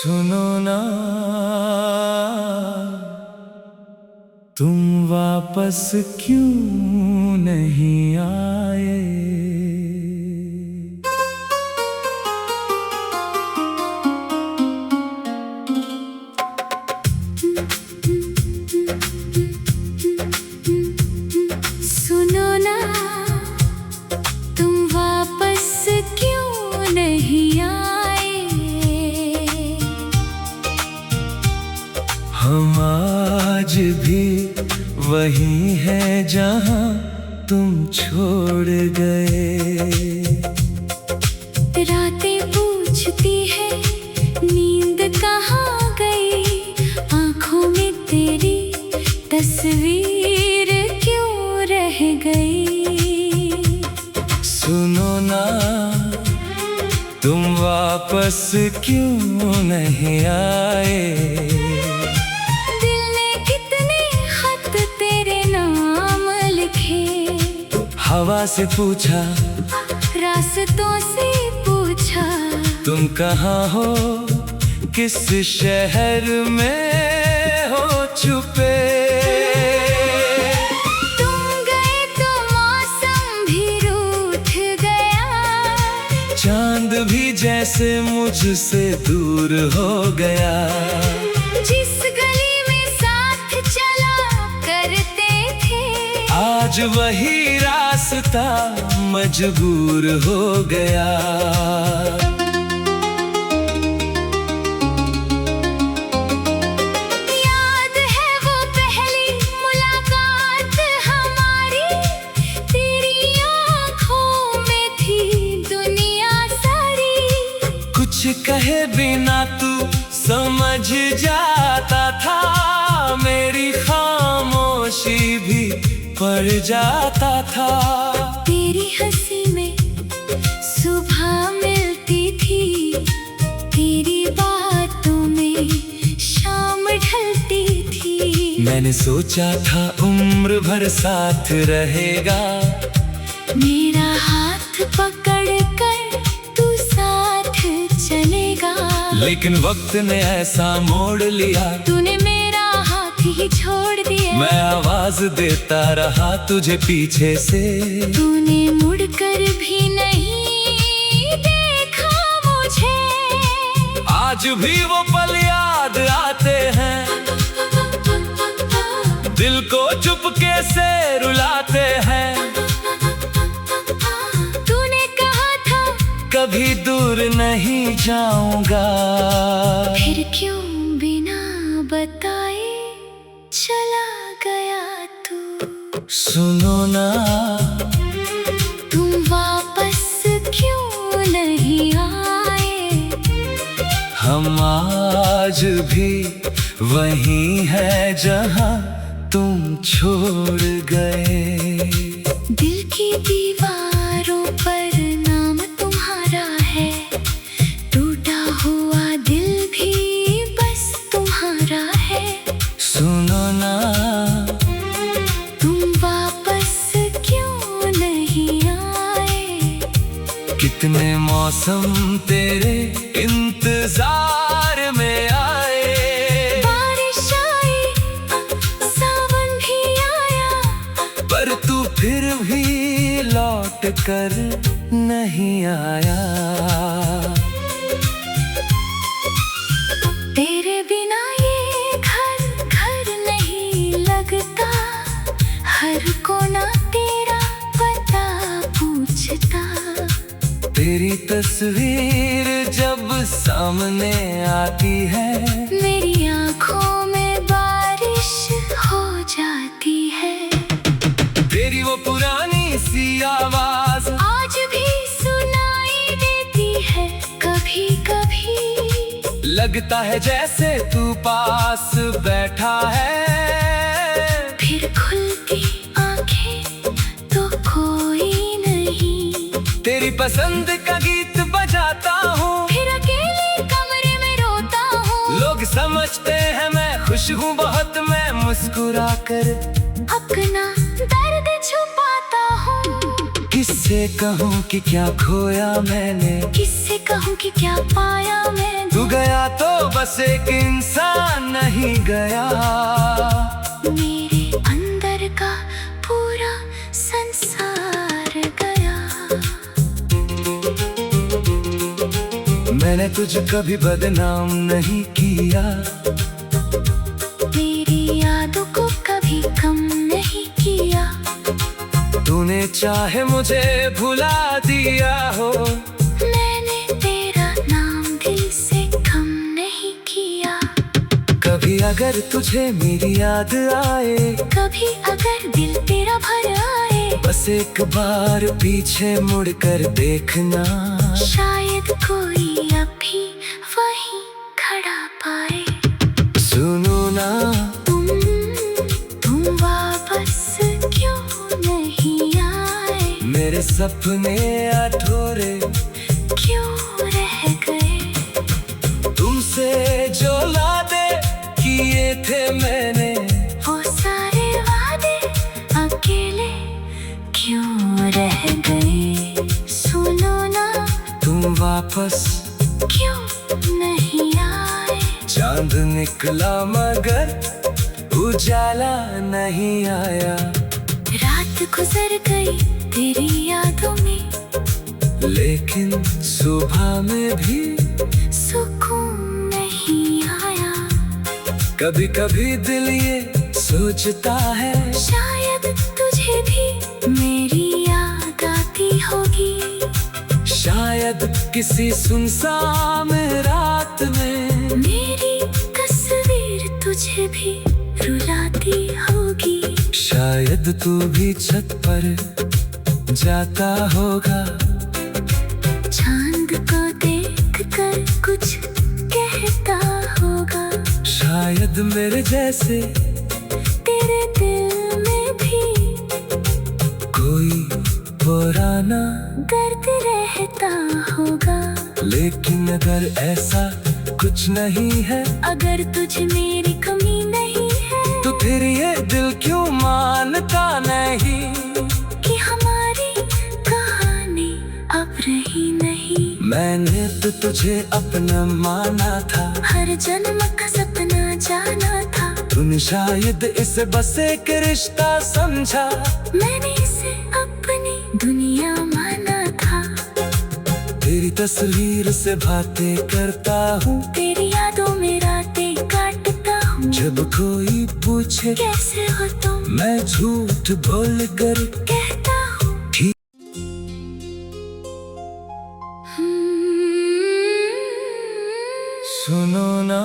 सुनो ना, तुम वापस क्यों नहीं आए? सुनो ना, तुम वापस क्यों नहीं आए? हम आज भी वही हैं जहां तुम छोड़ गए। रातें पूछती है नींद कहाँ गई, आंखों में तेरी तस्वीर क्यों रह गई? सुनो ना, तुम वापस क्यों नहीं आए? दिल ने कितने खत तेरे नाम लिखे, हवा से पूछा, रास्तों से पूछा, तुम कहाँ हो, किस शहर में हो छुपे? तुम गए तो मौसम भी रूठ गया, चांद भी जैसे मुझसे दूर हो गया। जिस गली में साथ चला करते थे, आज वही रास्ता मजबूर हो गया। याद है वो पहली मुलाकात हमारी, तेरी आँखों में थी दुनिया सारी। कुछ कहे बिना तू समझ जाता था, मेरी खामोशी भी पड़ जाता था। तेरी हंसी में सुबह मिलती थी, तेरी बातों में शाम ढलती थी। मैंने सोचा था उम्र भर साथ रहेगा, मेरा हाथ पकड़ कर तू साथ चलेगा। लेकिन वक्त ने ऐसा मोड़ लिया, तूने मेरा हाथ ही छोड़ दिया। मैं आवाज देता रहा तुझे पीछे से, तूने मुड़कर भी नहीं देखा मुझे। आज भी वो पल याद आते हैं, दिल को चुपके से रुलाते हैं। तूने कहा था कभी दूर नहीं जाऊंगा, फिर क्यों बिना बताए चला गया तू? सुनो ना, तुम वापस क्यों नहीं आए? हम आज भी वही हैं जहां तुम छोड़ गए। दिल की दीवारों पर नाम तुम्हारा है, टूटा हुआ दिल भी बस तुम्हारा है। सुनो ना, तुम वापस क्यों नहीं आए? कितने मौसम तेरे इंतजार में आए। बारिश आई, सावन भी आया, पर तू फिर भी लौट कर नहीं आया। तेरे बिना ये घर घर नहीं लगता, हर कोना तेरा पता पूछता। तेरी तस्वीर जब सामने आती है, मेरी आँखों में बारिश हो जाती है। तेरी वो पुरानी सी आवाज आज भी सुनाई देती है कभी कभी, लगता है जैसे तू पास बैठा है। फिर खुलती आँखें तो कोई नहीं, तेरी पसंद का गीत बजाता हूँ, फिर अकेले कमरे में रोता हूँ। लोग समझते हैं मैं खुश हूँ बहुत, मैं मुस्कुरा कर अपना दर्द छुपाता हूँ। किससे किससे कहूँ कि क्या खोया मैंने, किससे कहूँ कि क्या पाया मैंने। तू गया तो बस एक इंसान नहीं गया, मेरे अंदर का पूरा संसार गया। मैंने तुझे कभी बदनाम नहीं किया, मेरी यादों को कभी कम नहीं किया। तूने चाहे मुझे भुला दिया हो, मैंने तेरा नाम दिल से कम नहीं किया। कभी अगर तुझे मेरी याद आए, कभी अगर दिल तेरा भर आए, बस एक बार पीछे मुड़कर देखना, शायद कोई अभी वहीं खड़ा पाए। सुनो ना तुम वापस क्यों नहीं आए, मेरे सपने अधूरे क्यों रह गए। तुमसे जो वादे किए थे मैंने, वो सारे वादे अकेले क्यों रह गए। सुनो ना तुम वापस क्यों नहीं आए। चांद निकला मगर उजाला नहीं आया, रात गुजर गई तेरी यादों में, लेकिन सुबह में भी सुकून नहीं आया। कभी कभी दिल ये सोचता है, शायद तुझे भी मेरी याद आती होगी। शायद किसी सुनसान रात में मेरी तस्वीर तुझे भी रुलाती होगी। शायद तू भी छत पर जाता होगा, चांद को देखकर कुछ कहता होगा। शायद मेरे जैसे तेरे दिल में भी कोई पुराना दर्द रहता होगा। लेकिन अगर ऐसा कुछ नहीं है, अगर तुझे मेरी कमी नहीं है, तो फिर ये दिल क्यों मानता नहीं कि हमारी कहानी अब रही नहीं। मैंने तो तुझे अपना माना था, हर जन्म का सपना जाना था। तूने शायद इसे बस एक रिश्ता समझा, मैंने इसे अपनी दुनिया माना था। तेरी तस्वीर से बातें करता हूँ, तेरी यादों में रातें काटता हूँ। जब कोई पूछे कैसे हो तुम, मैं झूठ बोल कर कहता हूँ ठीक। सुनो ना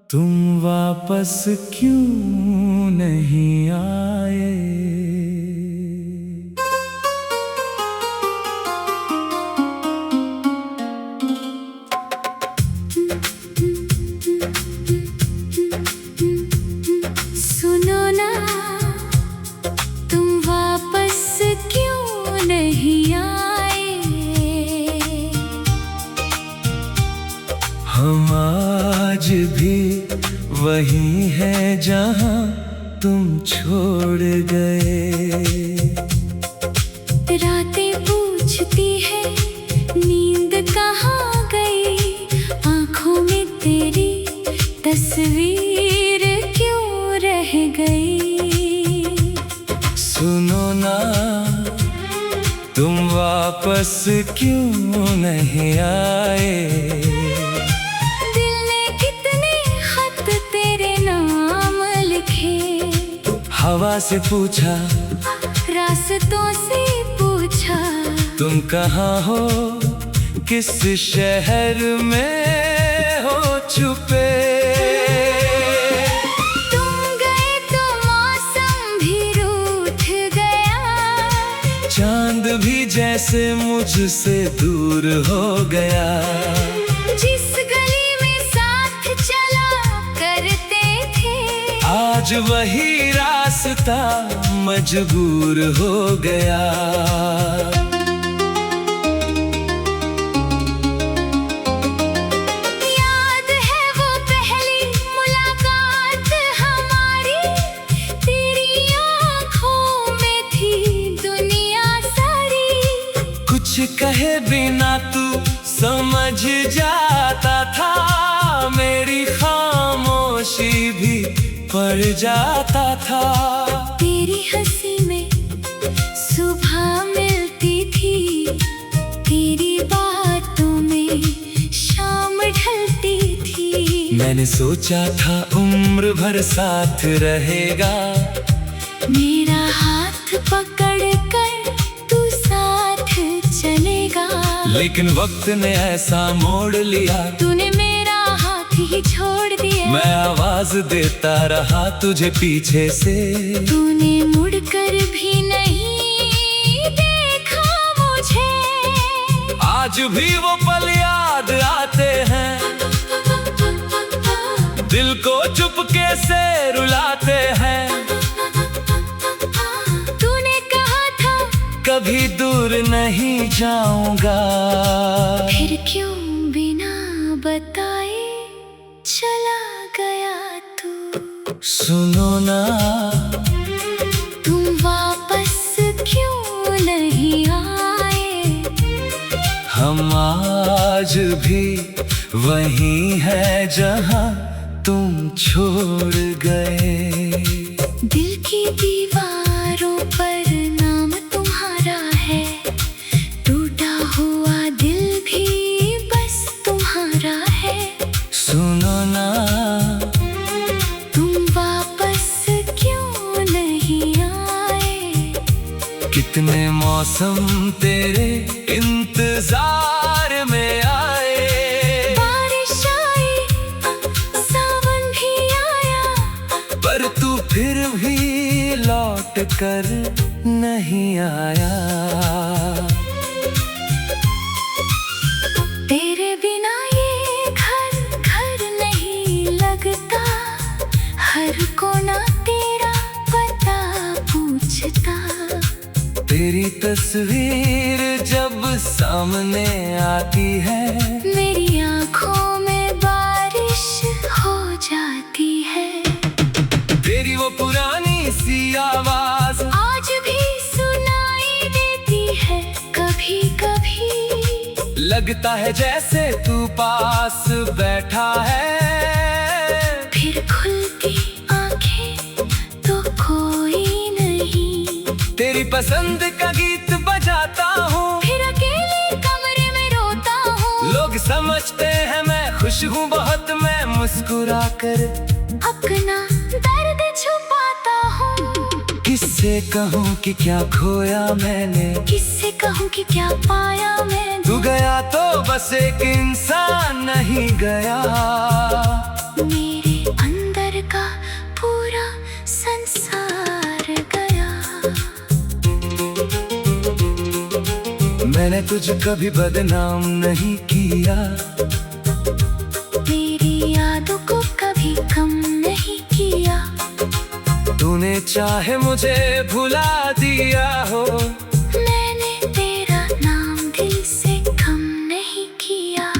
तुम वापस क्यों नहीं आए। सुनो ना तुम वापस क्यों नहीं आए। हम आज भी वही है जहाँ तुम छोड़ गए। रातें पूछती है नींद कहाँ गई, आँखों में तेरी तस्वीर क्यों रह गई। सुनो ना तुम वापस क्यों नहीं आए। दिल ने कितने खत तेरे नाम लिखे, हवा से पूछा रास्तों से पूछा, तुम कहाँ हो, किस शहर में हो छुपे। तुम गए तो मौसम भी रूठ गया, चांद भी जैसे मुझसे दूर हो गया। जिस गली में साथ चला करते थे, आज वही रास्ता मजबूर हो गया। याद है वो पहली मुलाकात हमारी, तेरी आँखों कहे बिना तू समझ जाता था, मेरी खामोशी भी पड़ जाता था। तेरी हंसी में सुबह मिलती थी, तेरी बातों में शाम ढलती थी। मैंने सोचा था उम्र भर साथ रहेगा, मेरा हाथ पकड़ कर तू साथ चलेगा। लेकिन वक्त ने ऐसा मोड़ लिया, तूने मेरा हाथ ही छोड़ दिया। मैं आवाज देता रहा तुझे पीछे से, तूने मुड़कर भी नहीं देखा मुझे। आज भी वो पल याद आते हैं, दिल को चुपके से रुलाते हैं। तूने कहा था कभी दूर नहीं जाऊंगा, फिर क्यों बिना बताए चला गया तू। सुनो ना, तुम वापस क्यों नहीं आए। हम आज भी वहीं हैं जहां तुम छोड़ गए। दिल की दीवारों पर नाम तुम्हारा है, टूटा हुआ दिल भी बस तुम्हारा है। सुनो ना, तुम वापस क्यों नहीं आए। कितने मौसम तेरे इंतजार में आए। बारिश आई, सावन भी आया, पर तू फिर भी लौट कर नहीं आया। तेरे बिना ये घर घर नहीं लगता, हर कोना तेरा पता पूछता। तेरी तस्वीर जब सामने आती है, मेरी आँखों में बारिश हो जाती है। तेरी वो पुरानी सी आवाज आज भी सुनाई देती है कभी कभी। लगता है जैसे तू पास बैठा है। फिर खुलती आंखें तो कोई नहीं, तेरी पसंद का गीत बजाता हूँ, फिर अकेले कमरे में रोता हूँ। लोग समझते हैं मैं खुश हूँ बहुत, मैं मुस्कुरा कर अपना दर्द छुपाता हूँ। किससे कहूँ कि क्या खोया मैंने, किससे कहूँ कि क्या पाया मैंने। तू गया तो बस एक इंसान नहीं गया, मेरे अंदर का पूरा संसार गया। मैंने तुझे कभी बदनाम नहीं किया, तेरी यादों को कभी कम नहीं किया। तूने चाहे मुझे भुला दिया हो, मैंने तेरा नाम दिल से कम नहीं किया।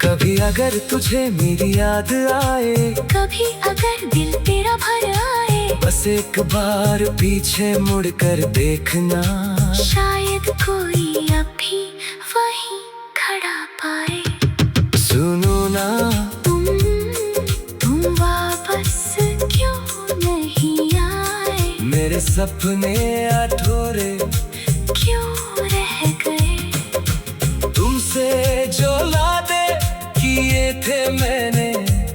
कभी अगर तुझे मेरी याद आए, कभी अगर दिल तेरा भर आए, बस एक बार पीछे मुड़कर देखना, शायद कोई अभी वहीं खड़ा पाए। सुनो ना, तुम वापस क्यों नहीं आए। मेरे सपने अधूरे क्यों रह गए। तुमसे जो वादे किए थे मैंने,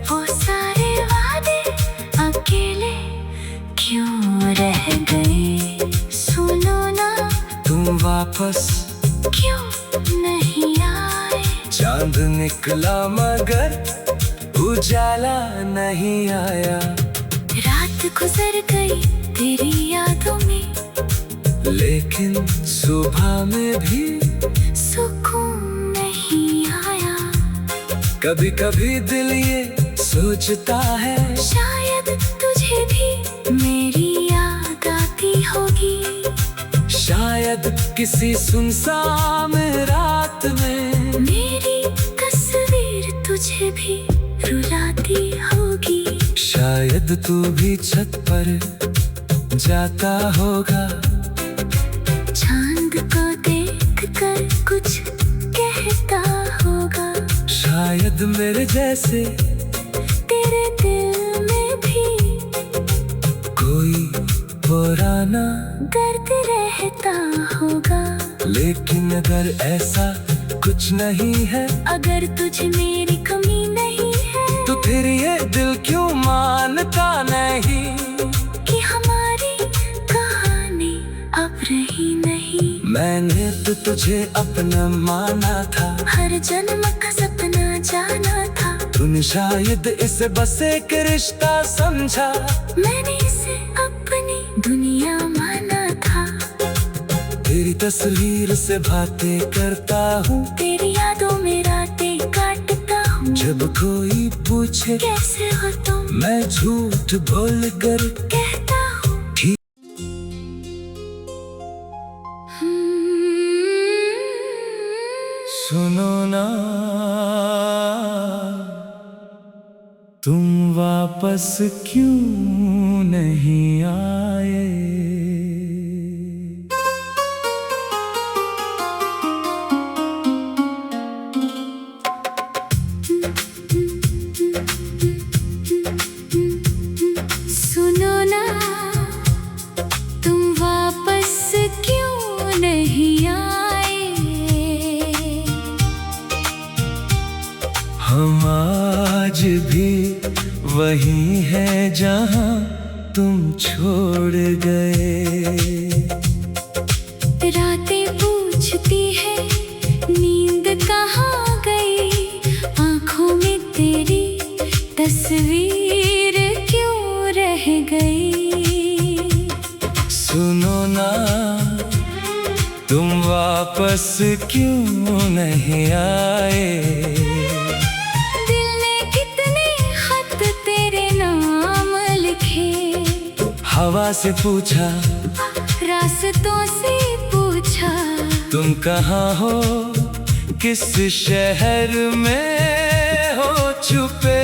वो सारे वादे अकेले क्यों रह गए। सुनो ना, तुम वापस क्यों नहीं आए। चांद निकला मगर उजाला नहीं आया। रात गुजर गई तेरी यादों में, लेकिन सुबह में भी सुकून नहीं आया। कभी कभी दिल ये सोचता है, शायद तुझे भी मेरी याद आती होगी। शायद किसी सुनसान रात में मेरी तस्वीर तुझे भी रुलाती होगी। शायद तू भी छत पर जाता होगा। चांद को देख कर शायद मेरे जैसे तेरे दिल में भी कोई पुराना दर्द रहता होगा। लेकिन अगर ऐसा कुछ नहीं है, अगर तुझे मेरी कमी नहीं है, तो फिर ये दिल क्यों मानता नहीं कि हमारी कहानी अब रही नहीं। मैंने तो तुझे अपना माना था, हर जन्म का सपना जाना था। तूने शायद इसे बस एक रिश्ता समझा। मैंने इसे अपनी दुनिया माना था। तेरी तस्वीर से बातें करता हूँ, तेरी यादों में रातें काटता हूँ। जब कोई पूछे कैसे हो तुम, मैं झूठ बोल कर कहता हूँ ठीक। सुनो ना, तुम वापस क्यों नहीं आए? सुनो ना, तुम वापस क्यों नहीं आए। हम आज भी वही है जहाँ तुम छोड़ गए। रातें पूछती है नींद कहाँ गई, आँखों में तेरी तस्वीर क्यों रह गई। सुनो ना, तुम वापस क्यों नहीं आए? दिल ने कितने खत तेरे नाम लिखे, हवा से पूछा, रास्तों से पूछा, तुम कहाँ हो, किस शहर में हो छुपे?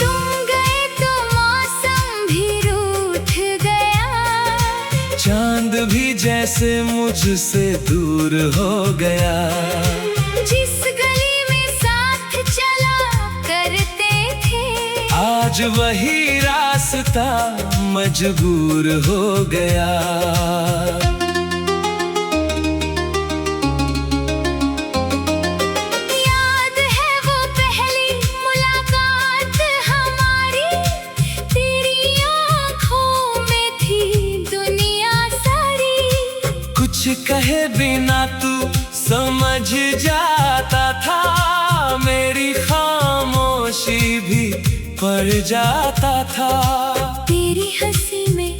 तुम गए तो मौसम भी रूठ गया, चांद भी जैसे मुझसे दूर हो गया। जिस गली में साथ चला करते थे, आज वही रास्ता मजबूर हो गया। याद है वो पहली मुलाकात हमारी, तेरी आँखों में थी दुनिया सारी। कुछ कहे बिना तू समझ जाता था, मेरी खामोशी भी पड़ जाता था। तेरी हंसी में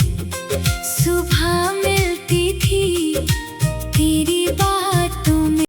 सुबह